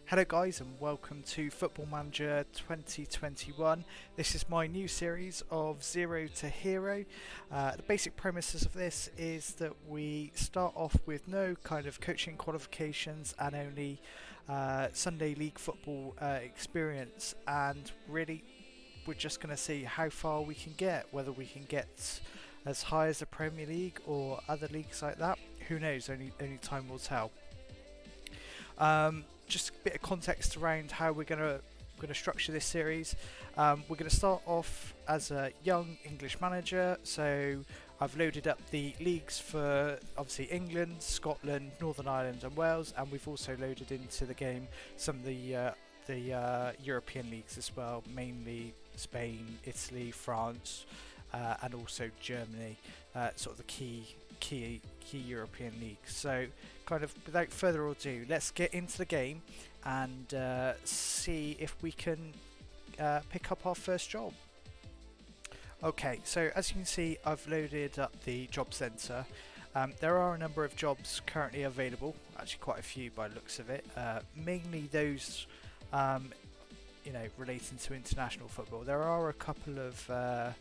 Hello guys and welcome to Football Manager 2021. This is my new series of Zero to Hero. The basic premises of this is that we start off with no kind of coaching qualifications and only Sunday League football experience, and really we're just going to see how far we can get, whether we can get as high as the Premier League or other leagues like that. Who knows, only time will tell. Just a bit of context around how we're going to structure this series. We're going to start off as a young English manager, so I've loaded up the leagues for obviously England, Scotland, Northern Ireland and Wales, and we've also loaded into the game some of the European leagues as well, mainly Spain, Italy, France, and also Germany, sort of the key European leagues. So kind of without further ado, let's get into the game and see if we can pick up our first job. Okay, so as you can see, I've loaded up the job centre. There are a number of jobs currently available, actually quite a few by the looks of it, mainly those relating to international football. There are a couple of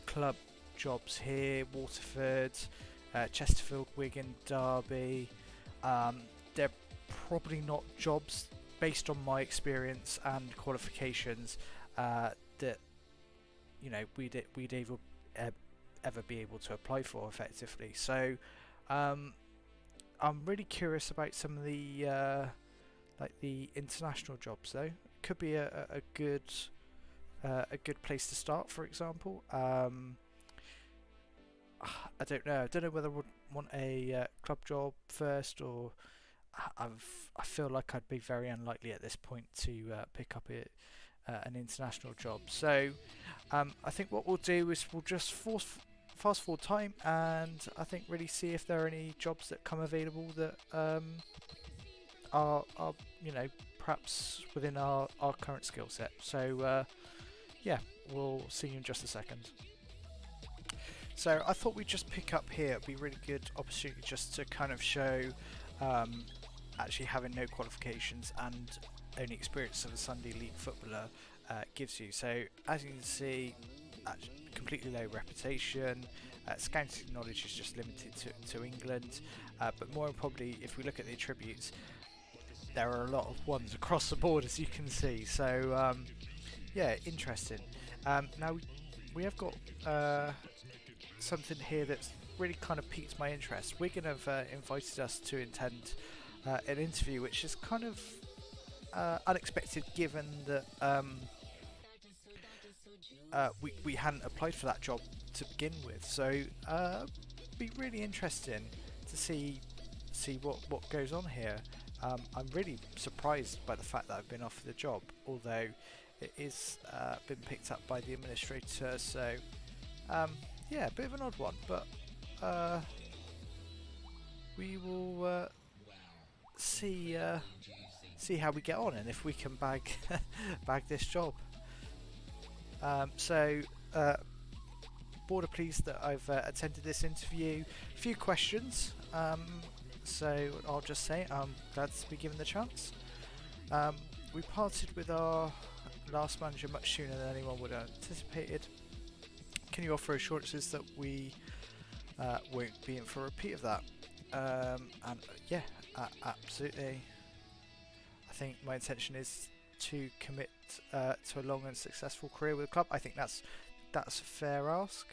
club jobs here: Waterford, Chesterfield, Wigan, Derby. They're probably not jobs based on my experience and qualifications that we'd ever be able to apply for effectively. So I'm really curious about some of the the international jobs though. Could be a good place to start, for example. I don't know. I don't know whether I would want a club job first, or I feel like I'd be very unlikely at this point to pick up an international job. So I think what we'll do is we'll just fast forward time, and I think really see if there are any jobs that come available that are perhaps within our current skill set. So yeah, we'll see you in just a second. So I thought we'd just pick up here. It'd be a really good opportunity just to kind of show actually having no qualifications and only experience of a Sunday League footballer gives you. So as you can see, completely low reputation. Scouting knowledge is just limited to England, but more probably if we look at the attributes, there are a lot of ones across the board, as you can see. So yeah, interesting. Now we have got something here that's really kind of piqued my interest. Wigan have invited us to attend an interview, which is kind of unexpected given that we hadn't applied for that job to begin with. So it'd be really interesting to see what goes on here. I'm really surprised by the fact that I've been offered the job, although it is been picked up by the administrator. So yeah, a bit of an odd one, but we will see how we get on and if we can bag this job. So board are pleased that I've attended this interview. A few questions, so I'll just say I'm glad to be given the chance. We parted with our last manager much sooner than anyone would have anticipated. Can you offer assurances that we won't be in for a repeat of that? And yeah, absolutely. I think my intention is to commit to a long and successful career with the club. I think that's a fair ask.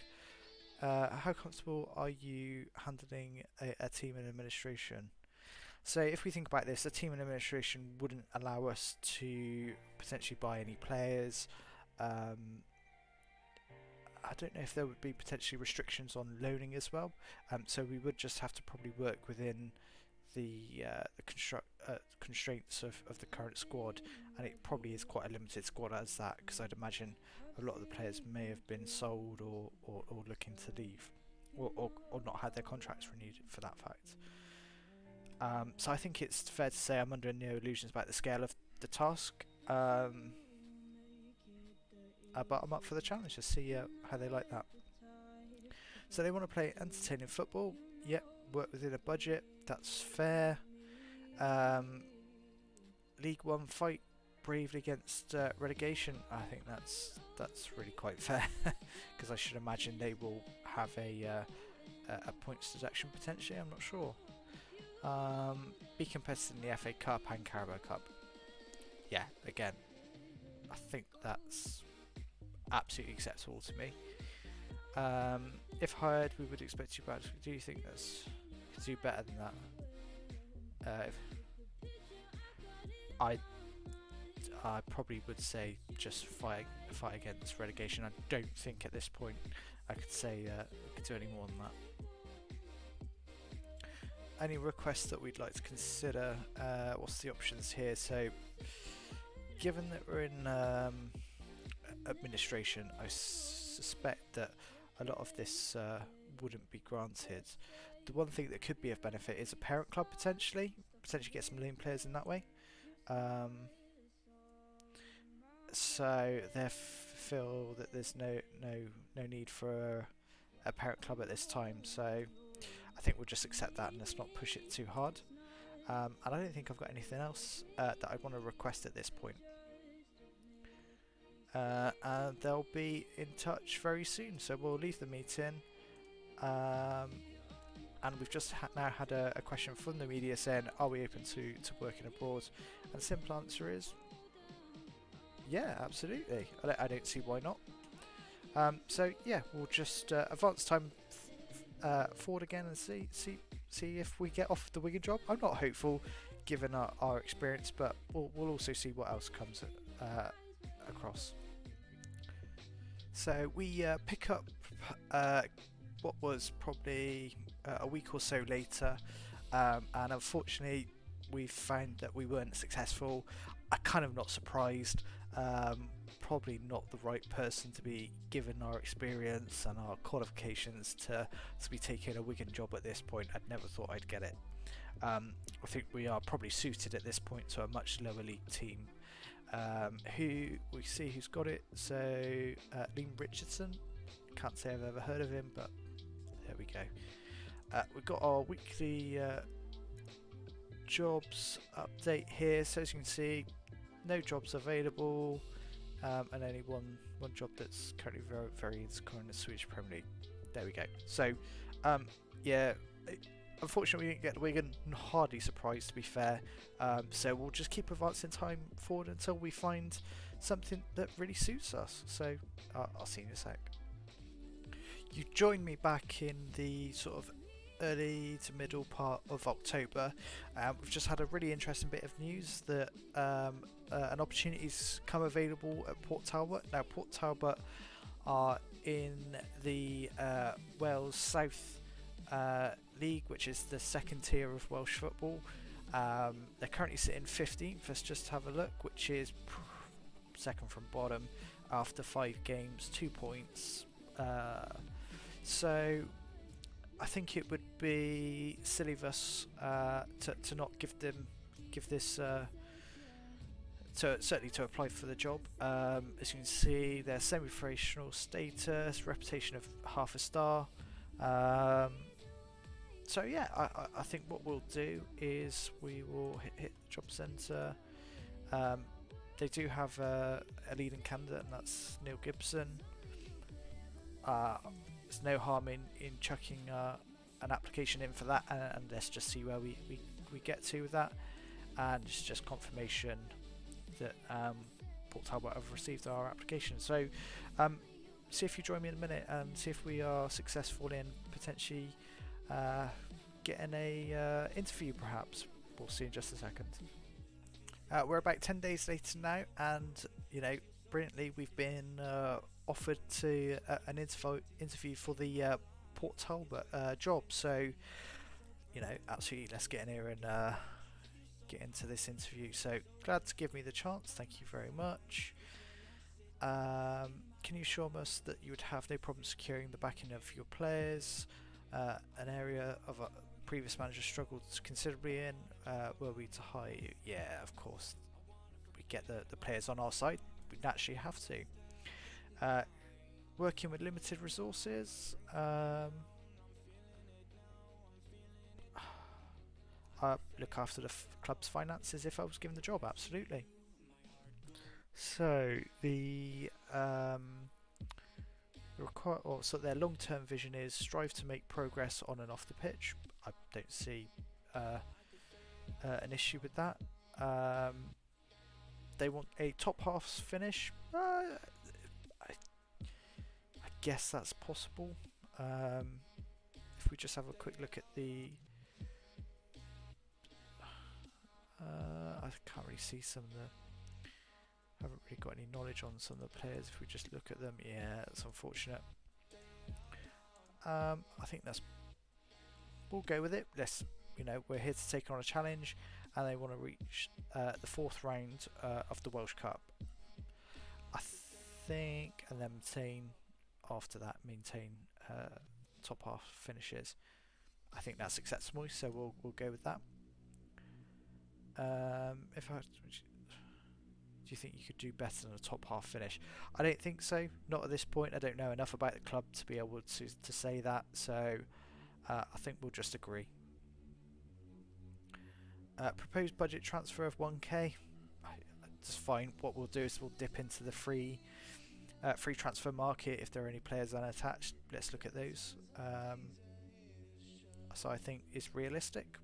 How comfortable are you handling a team and administration? So if we think about this, a team and administration wouldn't allow us to potentially buy any players. I don't know if there would be potentially restrictions on loaning as well. So we would just have to probably work within the constraints of the current squad, and it probably is quite a limited squad as that, because I'd imagine a lot of the players may have been sold or looking to leave, or not had their contracts renewed for that fact. So I think it's fair to say I'm under no illusions about the scale of the task. But I'm up for the challenge to see how they like that. So they want to play entertaining football. Yep, work within a budget. That's fair. League One fight bravely against relegation. I think that's really quite fair, because I should imagine they will have a points deduction potentially. I'm not sure. Be competitive in the FA Cup and Carabao Cup. Yeah, again, I think that's absolutely acceptable to me. If hired, we would expect you back. Do you think that's could do better than that? I probably would say just fight against relegation. I don't think at this point I could say we could do any more than that. Any requests that we'd like to consider? What's the options here? So, given that we're in administration, I suspect that a lot of this wouldn't be granted. The one thing that could be of benefit is a parent club potentially get some loan players in that way. So they feel that there's no need for a parent club at this time. So I think we'll just accept that and let's not push it too hard. And I don't think I've got anything else that I want to request at this point. And they'll be in touch very soon. So we'll leave the meeting. And we've just now had a question from the media saying, are we open to working abroad? And the simple answer is, yeah, absolutely. I don't see why not. So yeah, we'll just advance time forward again and see if we get off the Wigan job. I'm not hopeful given our experience, but we'll also see what else comes across. So we pick up what was probably a week or so later, and unfortunately we found that we weren't successful. I'm kind of not surprised. Probably not the right person to be given our experience and our qualifications to be taking a Wigan job at this point. I'd never thought I'd get it. I think we are probably suited at this point to a much lower league team. Who we see who's got it. So Liam Richardson. Can't say I've ever heard of him, but there we go. We've got our weekly jobs update here. So as you can see, no jobs available, and only one job that's currently very current in the Swedish Premier League. There we go. So yeah, unfortunately we didn't get the Wigan. Hardly surprised, to be fair. So we'll just keep advancing time forward until we find something that really suits us. So I'll see you in a sec. You joined me back in the sort of early to middle part of October. We've just had a really interesting bit of news that an opportunity's come available at Port Talbot. Now Port Talbot are in the Wales South League, which is the second tier of Welsh football. They're currently sitting 15th. Let's just have a look, which is second from bottom after 5 games, 2 points. So I think it would be silly of us to not give this certainly to apply for the job. As you can see, their semi-professional status, reputation of half a star. So yeah, I think what we'll do is we will hit the job centre. They do have a leading candidate, and that's Neil Gibson. There's no harm in chucking an application in for that, and let's just see where we get to with that. And it's just confirmation that Port Talbot have received our application. So see if you join me in a minute and see if we are successful in potentially getting a interview perhaps. We'll see in just a second. We're about 10 days later now, and brilliantly we've been offered to an interview for the Port Talbot job. So absolutely, let's get in here and get into this interview. So glad to give me the chance. Thank you very much. Can you assure us that you would have no problem securing the backing of your players? An area of a previous manager struggled considerably in. Were we to hire you? Yeah, of course. We get the players on our side. We naturally have to. Working with limited resources. look after the club's finances if I was given the job. Absolutely. So their long-term vision is strive to make progress on and off the pitch. I don't see an issue with that. They want a top half finish. I guess that's possible. If we just have a quick look at the, I can't really see some of the. I haven't really got any knowledge on some of the players. If we just look at them, yeah, that's unfortunate. I think we'll go with it. We're here to take on a challenge, and they want to reach the 4th round of the Welsh Cup. I think, and then after that maintain top half finishes. I think that's acceptable, so we'll go with that. Do you think you could do better than a top half finish? I don't think so. Not at this point. I don't know enough about the club to be able to say that. So I think we'll just agree. Proposed budget transfer of 1k. That's fine. What we'll do is we'll dip into the free transfer market if there are any players unattached. Let's look at those. So I think it's realistic.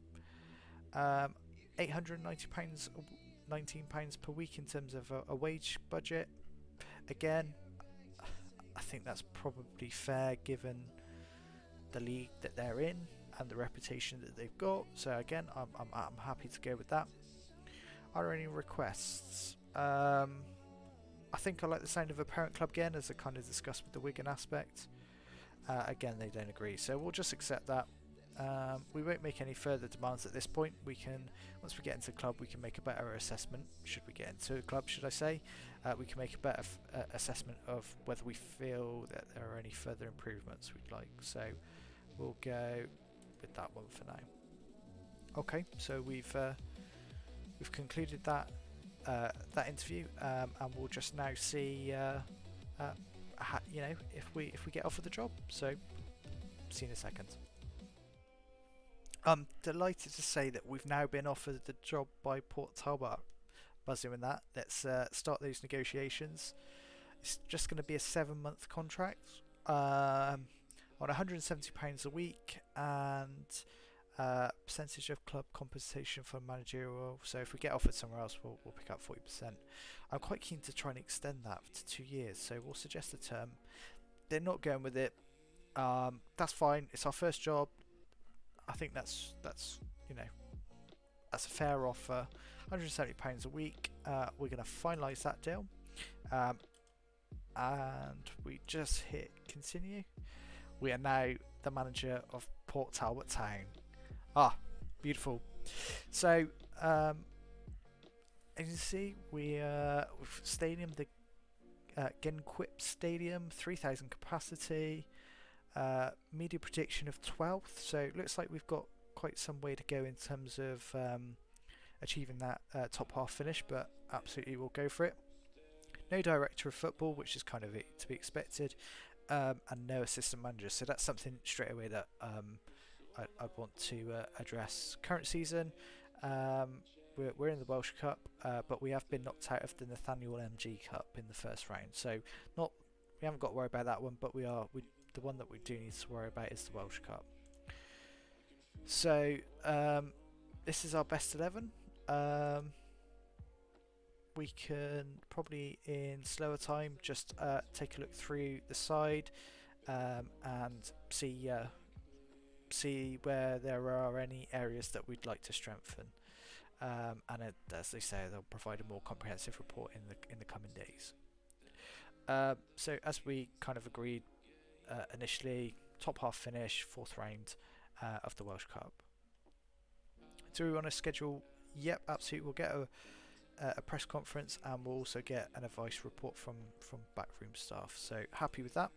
£890, £19 per week in terms of a wage budget. Again, I think that's probably fair given the league that they're in and the reputation that they've got. So again, I'm happy to go with that. Are there any requests? I think I like the sound of a parent club again, as I kind of discussed with the Wigan aspect. Again, they don't agree, so we'll just accept that. We won't make any further demands at this point. Once we get into the club, we can make a better assessment. Should we get into a club, should I say? We can make a better assessment of whether we feel that there are any further improvements we'd like. So we'll go with that one for now. Okay, so we've concluded that interview, and we'll just now see, if we get offered the job. So see you in a second. I'm delighted to say that we've now been offered the job by Port Talbot. Buzzing with that. Let's start those negotiations. It's just going to be a 7-month contract on £170 a week, and percentage of club compensation for managerial. So if we get offered somewhere else, we'll pick up 40%. I'm quite keen to try and extend that to 2 years, so we'll suggest a term. They're not going with it. That's fine. It's our first job. I think that's a fair offer. £170 a week. We're going to finalise that deal, and we just hit continue. We are now the manager of Port Talbot Town. Beautiful. So as you can see, we've stadium, the Genquip Stadium, 3,000 capacity. Media prediction of 12th, so it looks like we've got quite some way to go in terms of achieving that top half finish, but absolutely we'll go for it. No director of football, which is kind of to be expected, and no assistant manager, so that's something straight away that I want to address. Current season, we're in the Welsh Cup, but we have been knocked out of the Nathaniel MG Cup in the first round, so we haven't got to worry about that one, but the one that we do need to worry about is the Welsh Cup. So this is our best 11. We can probably in slower time just take a look through the side and see where there are any areas that we'd like to strengthen. And as they say, they'll provide a more comprehensive report in the coming days. So as we kind of agreed initially, top half finish, 4th round of the Welsh Cup. Do we want to schedule? Yep, absolutely. We'll get a press conference, and we'll also get an advice report from backroom staff. So happy with that.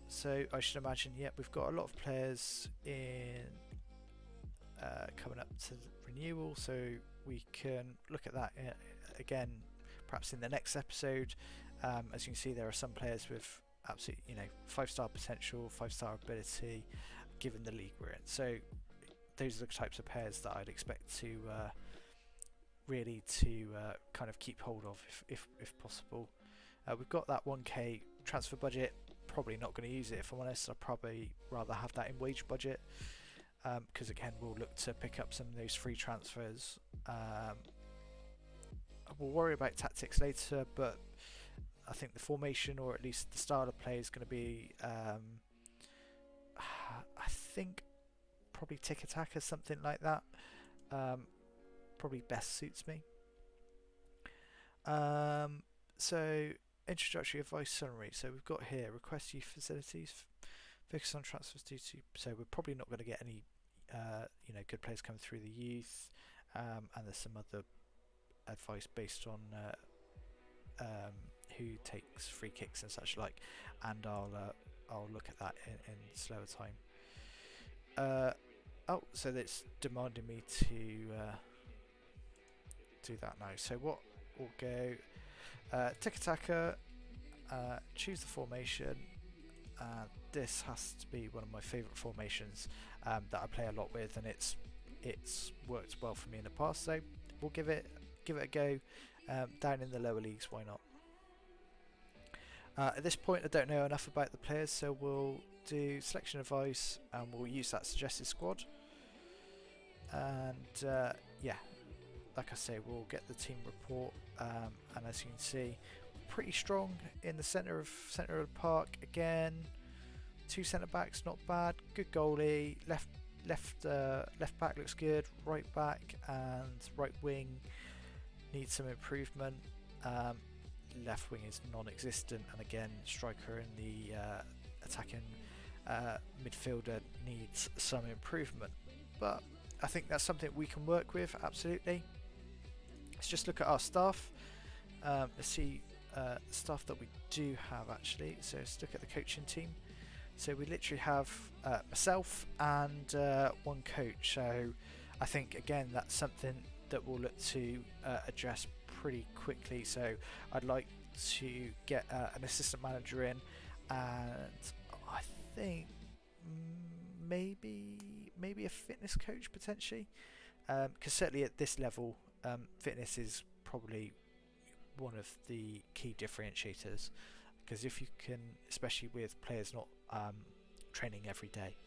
So I should imagine, yep, we've got a lot of players in coming up to renewal, so we can look at that again perhaps in the next episode. As you can see, there are some players with absolute 5-star potential, 5-star ability given the league we're in, so those are the types of pairs that I'd expect to really to kind of keep hold of if possible. We've got that 1k transfer budget. Probably not going to use it, if I'm honest. I'd probably rather have that in wage budget, because again we'll look to pick up some of those free transfers. We'll worry about tactics later, but I think the formation, or at least the style of play, is going to be I think probably tiki-taka, something like that. Probably best suits me. So introductory advice summary. So we've got here: request youth facilities, focus on transfers due to. So we're probably not going to get any good players coming through the youth, and there's some other advice based on who takes free kicks and such like, and I'll look at that in slower time. So that's demanding me to do that now. So what we'll go, tiki-taka, choose the formation. This has to be one of my favourite formations that I play a lot with, and it's worked well for me in the past. So we'll give it a go down in the lower leagues. Why not? At this point, I don't know enough about the players, so we'll do selection advice and we'll use that suggested squad. And yeah, like I say, we'll get the team report, and as you can see, pretty strong in the centre of the park. Again, 2 centre backs, not bad. Good goalie. Left back looks good. Right back and right wing needs some improvement. Left wing is non-existent, and again, striker and the attacking midfielder needs some improvement. But I think that's something we can work with, absolutely. Let's just look at our staff. Let's see the staff that we do have actually. So let's look at the coaching team. So we literally have myself and one coach. So I think again that's something that we'll look to address pretty quickly. So I'd like to get an assistant manager in, and I think maybe a fitness coach potentially, because certainly at this level, fitness is probably one of the key differentiators, because if you can, especially with players not training every day.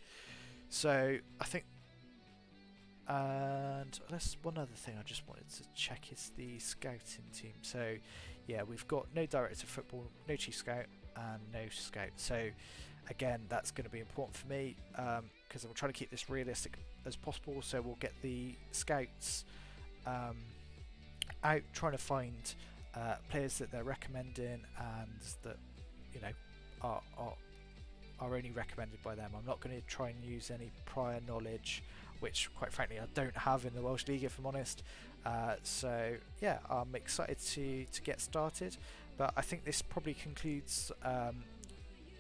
So I think, and that's one other thing I just wanted to check is the scouting team. So yeah, we've got no director of football, no chief scout, and no scout. So again, that's going to be important for me, because I'm trying to keep this realistic as possible. So we'll get the scouts out, trying to find players that they're recommending and that are only recommended by them. I'm not going to try and use any prior knowledge, which quite frankly I don't have in the Welsh League, if I'm honest. So yeah, I'm excited to get started, but I think this probably concludes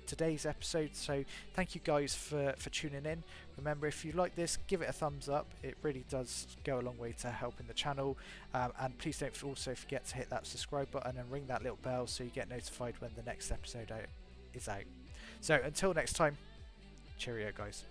today's episode. So thank you guys for tuning in. Remember, if you like this, give it a thumbs up. It really does go a long way to helping the channel, and please don't also forget to hit that subscribe button and ring that little bell so you get notified when the next episode is out. So until next time, cheerio guys.